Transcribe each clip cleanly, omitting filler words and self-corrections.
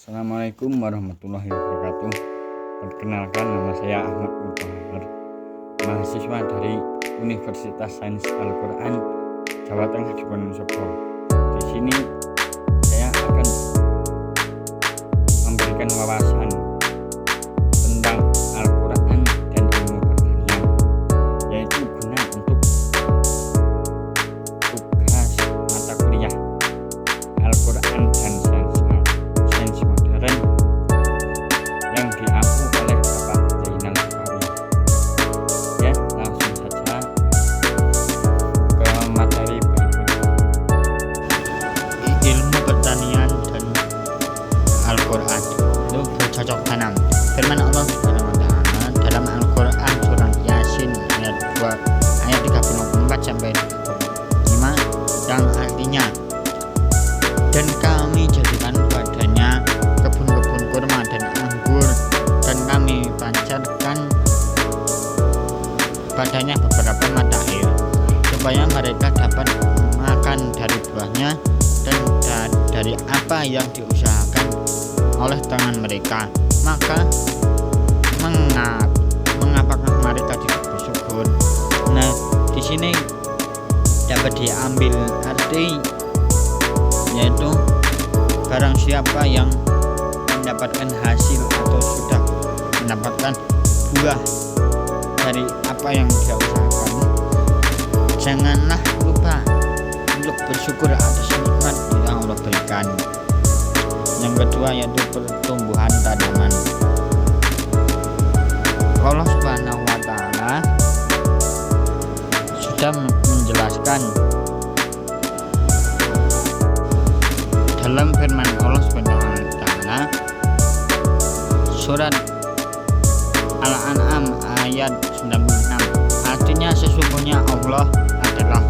Assalamualaikum warahmatullahi wabarakatuh. Perkenalkan, nama saya Ahmad Mutahar, mahasiswa dari Universitas Sains Al-Quran Jawa Tengah di Wonosobo. Di sini saya akan memberikan wawasan tentang Al-Quran dan ilmu pertanian, yaitu guna untuk tugas mata kuliah Al-Quran dan sains modern yang diampu oleh Bapak Zainal Bukhari. Ya, langsung saja ke materi berikut. Ilmu pertanian dan Al-Quran itu bercocok tanam. Firman Allah Subhanahu wa Ta'ala dalam Al-Quran surat Yasin ayat 2 ayat 34 sampai 35 yang artinya, dan kami jadikan padanya kebun-kebun kurma dan anggur, dan kami pancarkan padanya beberapa mata air, supaya mereka dapat makan dari buahnya dan dari apa yang diusahakan oleh tangan mereka. Maka mengapakah mereka tidak bersyukur? Nah, di sini dapat diambil arti, yaitu barang siapa yang mendapatkan hasil atau sudah mendapatkan buah dari apa yang dia usahakan, janganlah lupa untuk bersyukur atas nikmat yang Allah berikan. Yang kedua yaitu pertumbuhan tanaman. Allah Subhanahu wa Ta'ala sudah menjelaskan dalam firman Allah Subhanahu wa Ta'ala surat Al-An'am ayat 96, artinya sesungguhnya Allah adalah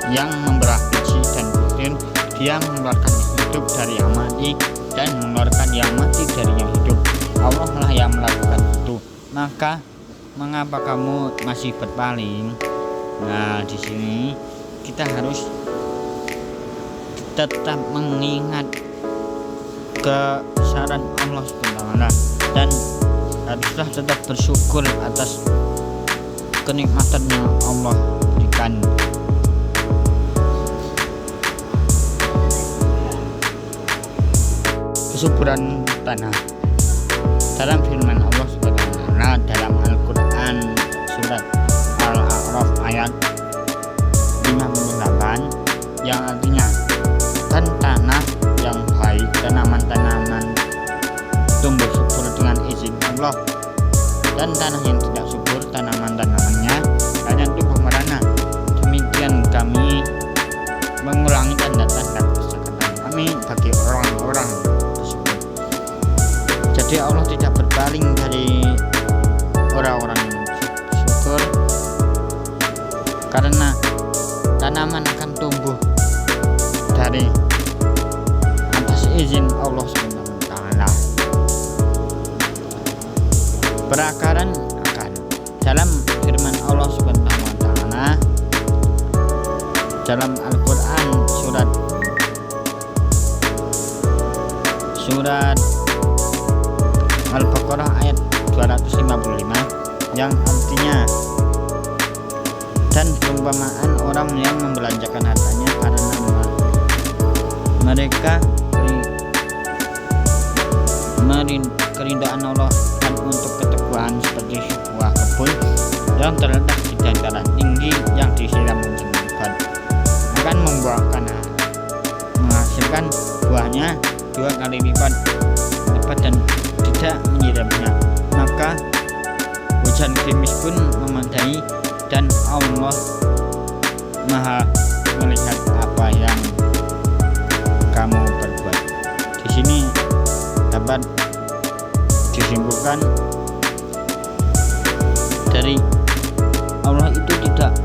yang membelah biji dan butir, dia mengeluarkan hidup dari yang mati dan mengeluarkan yang mati dari yang hidup. Allah lah yang melakukan itu. Maka mengapa kamu masih berpaling? Nah, di sini kita harus tetap mengingat kebesaran Allah SWT dan haruslah tetap bersyukur atas kenikmatan yang Allah berikan. Kesuburan tanah. Dalam firman Allah SWT dalam Al-Quran surat Al-A'raf ayat 58 yang artinya, dan tanah yang baik, tanaman-tanaman tumbuh subur dengan izin Allah, dan tanah yang tidak subur, tanaman-tanamannya hanya tumbuh merana. Demikian kami mengulangi tanda-tanda kesehatan kami bagi orang-orang tersebut. Jadi Allah tidak berpaling dari orang-orang yang bersyukur, karena tanaman akan tumbuh dari atas izin Allah SWT. Berakaran akan dalam firman Allah SWT dalam Al-Quran surat Al-Baqarah ayat 255 yang artinya, dan perumpamaan orang yang membelanjakan hartanya karena mereka keridhaan Allah dan untuk keteguhan, seperti sebuah kebun yang terletak di dataran tinggi yang disiram hujan lebat, akan menghasilkan buahnya 2 kali lipat dan tidak menyiramnya. Maka hujan gerimis pun memadai, dan Allah Maha melihat apa yang kamu perbuat. Di sini dapat disimpulkan dari Allah itu tidak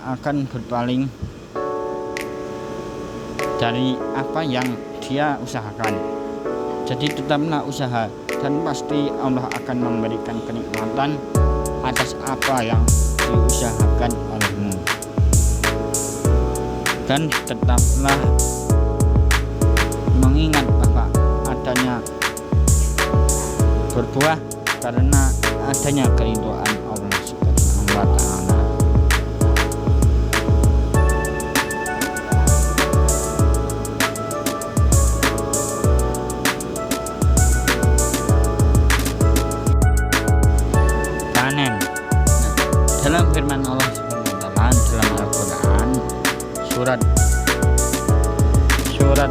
akan berpaling dari apa yang dia usahakan. Jadi tetaplah usaha, dan pasti Allah akan memberikan kenikmatan atas apa yang diusahakan olehmu. Dan tetaplah mengingat bahwa adanya berbuah karena adanya keridhaan Allah Subhanahu wa taala. Panen. Dalam firman Allah Subhanahu wa taala dalam Al-Qur'an surat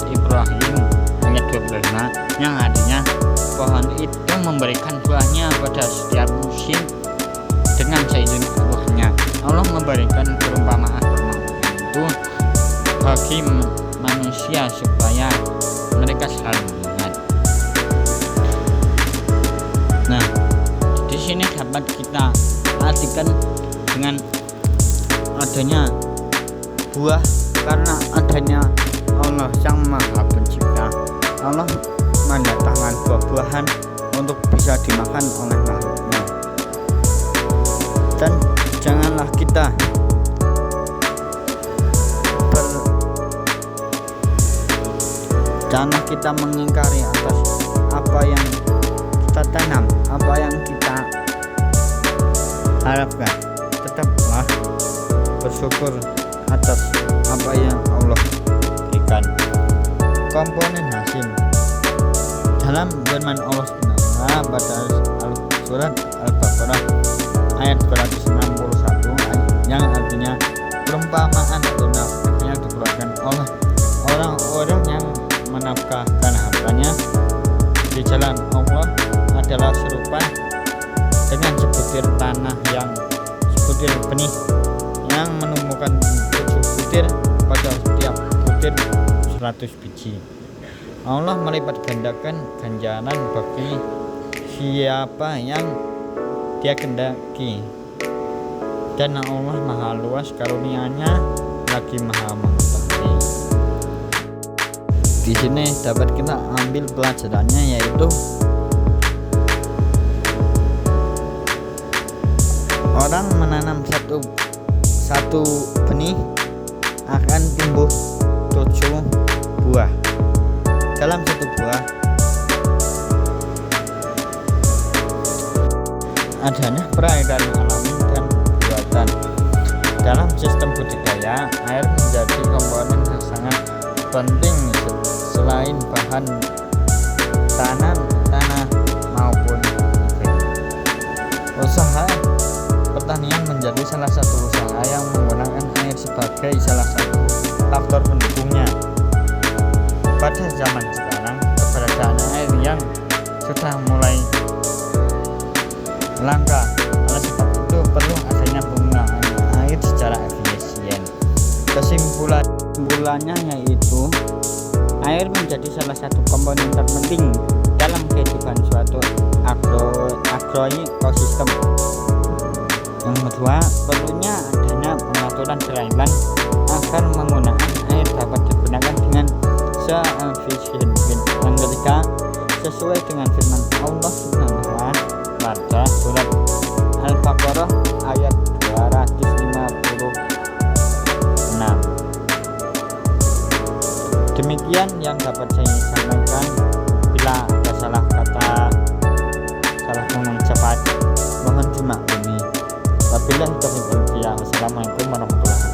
Ibrahim ayat 25 yang artinya pohon itu memberikan buahnya pada setiap musim dengan seizin Allahnya. Allah memberikan perumpamaan itu bagi manusia supaya mereka selalu ingat. Nah, di sini dapat kita artikan dengan adanya buah karena adanya Allah Sang Maha Pencipta. Allah mendatangkan buah-buahan untuk bisa dimakan oleh makhluknya. Dan janganlah kita mengingkari atas apa yang kita tanam, apa yang kita harapkan. Tetaplah bersyukur atas apa yang Allah berikan. Komponen hasil dalam firman Allah pada surat Al-Baqarah ayat 261 yang artinya perumpamaan atau nafkah yang dikeluarkan oleh orang-orang yang menafkahkan hartanya di jalan Allah adalah serupa dengan sebutir benih yang menumbuhkan 7 butir pada setiap butir 100 biji. Allah melipat gandakan ganjaran bagi siapa yang Dia kehendaki, dan Allah Maha luas karunia-Nya lagi Maha mengetahui. Di sini dapat kita ambil pelajarannya, yaitu orang menanam satu benih akan tumbuh 7 buah. Dalam satu buah adanya peredaran alami dan buatan. Dalam sistem budidaya, air menjadi komponen yang sangat penting selain bahan tanah maupun iklim. Usaha pertanian menjadi salah satu usaha yang menggunakan air sebagai salah satu faktor pendukungnya. Pada zaman sekarang, keberadaan air yang sudah mulai langka. Oleh sebab itu perlu adanya penggunaan air secara efisien. Kesimpulannya yaitu air menjadi salah satu komponen terpenting dalam kehidupan suatu agroekosistem. Yang kedua, perlunya adanya pengaturan cairan agar menggunakan air dapat digunakan dengan seefisien mungkin. Yang ketiga, sesuai dengan firman Allah Subhanahu wa taala pada surat Al-Baqarah ayat 256. Demikian yang dapat saya sampaikan. Bila ada salah kata, salah mengucapkan, mohon dimaklumi. Wabillahi taufiq wal hidayah. Wassalamualaikum warahmatullahi wabarakatuh.